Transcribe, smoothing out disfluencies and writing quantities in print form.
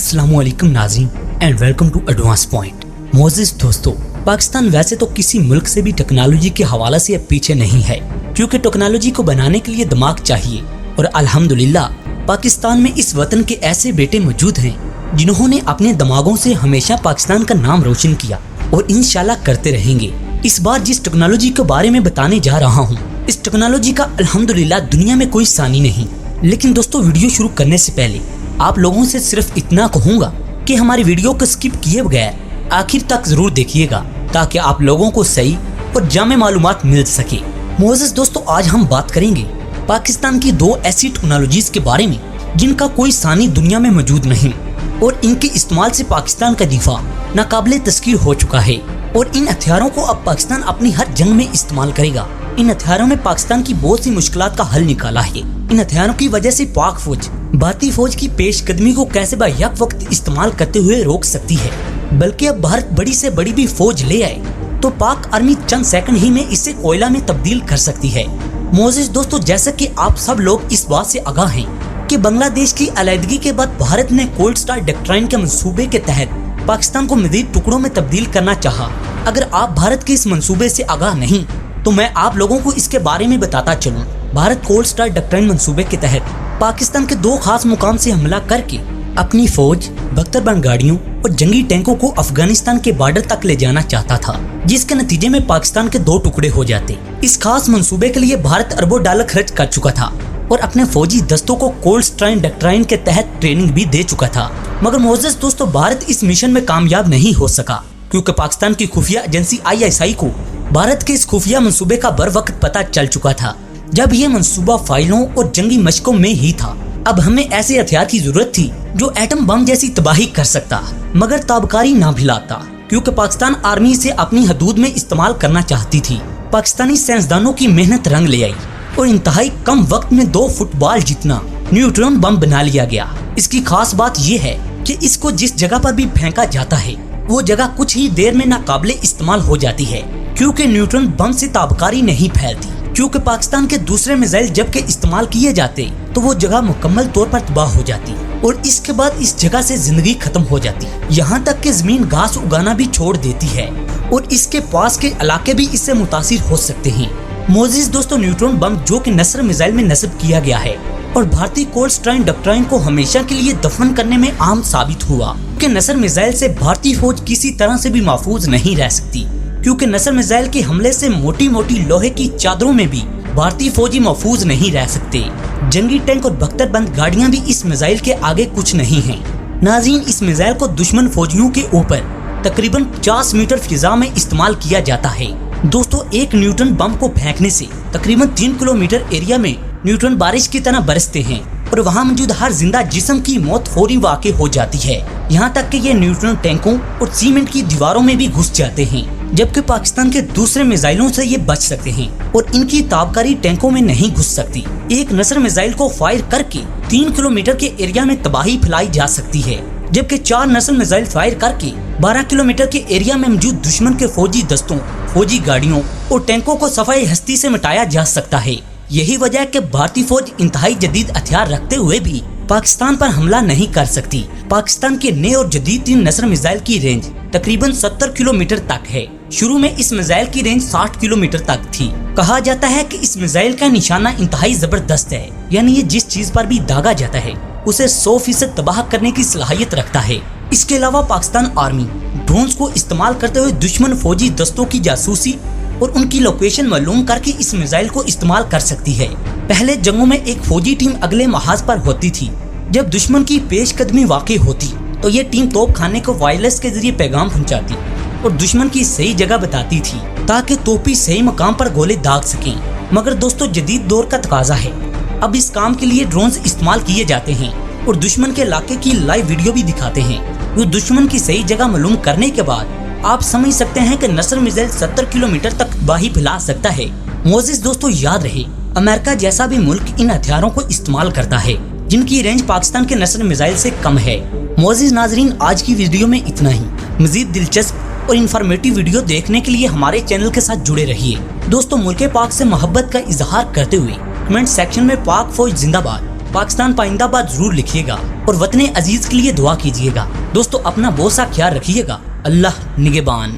अस्सलामुअलैकुम नाज़रीन and welcome to advance point. मोअज़्ज़िज़ दोस्तों, पाकिस्तान वैसे तो किसी मुल्क से भी टेक्नोलॉजी के हवाले से अब पीछे नहीं है, क्योंकि टेक्नोलॉजी को बनाने के लिए दिमाग चाहिए और अल्हम्दुलिल्लाह पाकिस्तान में इस वतन के ऐसे बेटे मौजूद हैं जिन्होंने अपने दिमागों से हमेशा पाकिस्तान का नाम रोशन किया और इंशाल्लाह करते रहेंगे। इस बार जिस टेक्नोलॉजी के बारे में बताने जा रहा हूँ, इस टेक्नोलॉजी का अल्हम्दुलिल्लाह दुनिया में कोई सानी नहीं। लेकिन दोस्तों, वीडियो शुरू करने से पहले आप लोगों से सिर्फ इतना कहूँगा कि हमारी वीडियो को स्किप किए बगैर आखिर तक जरूर देखिएगा, ताकि आप लोगों को सही और जामे मालूमात मिल सके। मोअज़्ज़िज़ दोस्तों, आज हम बात करेंगे पाकिस्तान की दो ऐसी टेक्नोलॉजीज के बारे में जिनका कोई सानी दुनिया में मौजूद नहीं और इनके इस्तेमाल से पाकिस्तान का दिफा नाकाबिले तस्कीर हो चुका है और इन हथियारों को अब पाकिस्तान अपनी हर जंग में इस्तेमाल करेगा। इन हथियारों ने पाकिस्तान की बहुत सी मुश्किलात का हल निकाला है। इन हथियारों की वजह से पाक फौज भारतीय फौज की पेशकदमी को कैसे बायक वक्त इस्तेमाल करते हुए रोक सकती है, बल्कि अब भारत बड़ी से बड़ी भी फौज ले आए तो पाक आर्मी चंद सेकंड ही में इसे कोयला में तब्दील कर सकती है। मोअज़्ज़िज़ दोस्तों, जैसा कि आप सब लोग इस बात से आगाह हैं कि बांग्लादेश की अलहदगी के बाद भारत ने कोल्ड स्टार डॉक्ट्राइन के मंसूबे के तहत पाकिस्तान को मज़ीद टुकड़ों में तब्दील करना चाहा। अगर आप भारत के इस मंसूबे से आगाह नहीं तो मैं आप लोगों को इसके बारे में बताता चलूं। भारत कोल्ड स्टार डॉक्ट्राइन मंसूबे के तहत पाकिस्तान के दो खास मुकाम से हमला करके अपनी फौज, बख्तरबंद गाड़ियों और जंगी टैंकों को अफगानिस्तान के बॉर्डर तक ले जाना चाहता था, जिसके नतीजे में पाकिस्तान के दो टुकड़े हो जाते। इस खास मंसूबे के लिए भारत अरबों डॉलर खर्च कर चुका था और अपने फौजी दस्तों को कोल्ड स्टार डॉक्ट्राइन के तहत ट्रेनिंग भी दे चुका था। मगर मोअज़्ज़िज़ दोस्तों, भारत इस मिशन में कामयाब नहीं हो सका, क्योंकि पाकिस्तान की खुफिया एजेंसी ISI को भारत के इस खुफिया मंसूबे का बर वक्त पता चल चुका था, जब ये मंसूबा फाइलों और जंगी मशकों में ही था। अब हमें ऐसे हथियार की जरूरत थी जो एटम बम जैसी तबाही कर सकता मगर ताबकारी ना भिलाता, क्योंकि पाकिस्तान आर्मी से अपनी हदूद में इस्तेमाल करना चाहती थी। पाकिस्तानी साइंसदानों की मेहनत रंग ले आई और इंतहाई कम वक्त में 2 फुटबॉल जितना न्यूट्रॉन बम बना लिया गया। इसकी खास बात यह है कि इसको जिस जगह पर भी फेंका जाता है वो जगह कुछ ही देर में नाकाबिले इस्तेमाल हो जाती है, क्योंकि न्यूट्रॉन बम से ताबकारी नहीं फैलती। क्योंकि पाकिस्तान के दूसरे मिसाइल जबकि इस्तेमाल किए जाते तो वो जगह मुकम्मल तौर पर तबाह हो जाती और इसके बाद इस जगह से जिंदगी खत्म हो जाती। यहाँ तक कि जमीन घास उगाना भी छोड़ देती है और इसके पास के इलाके भी इससे मुतासिर हो सकते हैं। मोअज़्ज़िज़ दोस्तों, न्यूट्रॉन बम जो कि नस्र मिसाइल में नस्ब किया गया है और भारतीय कोल्ड स्टार डॉक्ट्राइन को हमेशा के लिए दफन करने में आम साबित हुआ कि नस्र मिसाइल से भारतीय फौज किसी तरह से भी महफूज नहीं रह सकती, क्योंकि नस्र मिसाइल के हमले से मोटी मोटी लोहे की चादरों में भी भारतीय फौजी महफूज नहीं रह सकते। जंगी टैंक और बख्तरबंद गाड़ियां भी इस मिसाइल के आगे कुछ नहीं हैं। नाज़रीन, इस मिसाइल को दुश्मन फौजियों के ऊपर तकरीबन 50 मीटर फिजा में इस्तेमाल किया जाता है। दोस्तों, एक न्यूट्रॉन बम को फेंकने से तकरीबन 3 किलोमीटर एरिया में न्यूट्रॉन बारिश की तरह बरसते हैं और वहाँ मौजूद हर जिंदा जिस्म की मौत फौरी वाक़ई हो जाती है। यहाँ तक कि ये न्यूट्रॉन टैंकों और सीमेंट की दीवारों में भी घुस जाते हैं, जबकि पाकिस्तान के दूसरे मिसाइलों से ये बच सकते हैं और इनकी ताबकारी टैंकों में नहीं घुस सकती। एक नस्र मिसाइल को फायर करके 3 किलोमीटर के एरिया में तबाही फैलाई जा सकती है, जबकि 4 नस्र मिसाइल फायर करके 12 किलोमीटर के एरिया में मौजूद दुश्मन के फौजी दस्तों, फौजी गाड़ियों और टैंकों को सफाई हस्ती से मिटाया जा सकता है। यही वजह है कि भारतीय फौज इंतहाई जदीद हथियार रखते हुए भी पाकिस्तान पर हमला नहीं कर सकती। पाकिस्तान के नए और जदीद 3 नस्र मिसाइल की रेंज तकरीबन 70 किलोमीटर तक है। शुरू में इस मिसाइल की रेंज 60 किलोमीटर तक थी। कहा जाता है कि इस मिसाइल का निशाना इंतहाई जबरदस्त है, यानी ये जिस चीज पर भी दागा जाता है उसे 100% तबाह करने की सलाहियत रखता है। इसके अलावा पाकिस्तान आर्मी ड्रोन्स को इस्तेमाल करते हुए दुश्मन फौजी दस्तों की जासूसी और उनकी लोकेशन मालूम करके इस मिसाइल को इस्तेमाल कर सकती है। पहले जंगों में एक फौजी टीम अगले महाज पर होती थी। जब दुश्मन की पेशकदमी वाक़ई होती तो ये टीम तोप खाने को वायरलेस के जरिए पैगाम पहुंचाती और दुश्मन की सही जगह बताती थी, ताकि तोपी सही मकाम पर गोले दाग सकें। मगर दोस्तों, जदीद दौर का तकाजा है, अब इस काम के लिए ड्रोन्स इस्तेमाल किए जाते हैं और दुश्मन के इलाके की लाइव वीडियो भी दिखाते हैं। वो दुश्मन की सही जगह मालूम करने के बाद आप समझ सकते हैं कि नस्र मिसाइल 70 किलोमीटर तक तबाही फैला सकता है। मोअज़्ज़िज़ दोस्तों, याद रहे, अमेरिका जैसा भी मुल्क इन हथियारों को इस्तेमाल करता है जिनकी रेंज पाकिस्तान के नस्र मिसाइल से कम है। मोअज़्ज़िज़ नाज़रीन, आज की वीडियो में इतना ही। मज़ीद दिलचस्प और इन्फॉर्मेटिव वीडियो देखने के लिए हमारे चैनल के साथ जुड़े रहिए। दोस्तों, मुल्क पाक से मोहब्बत का इजहार करते हुए कमेंट सेक्शन में पाक फौज जिंदाबाद پاکستان پائندہ باد ضرور لکھیے گا اور وطن عزیز کے لیے دعا کیجیے گا۔ دوستو اپنا بہت سا خیال رکھیے گا۔ اللہ نگہبان۔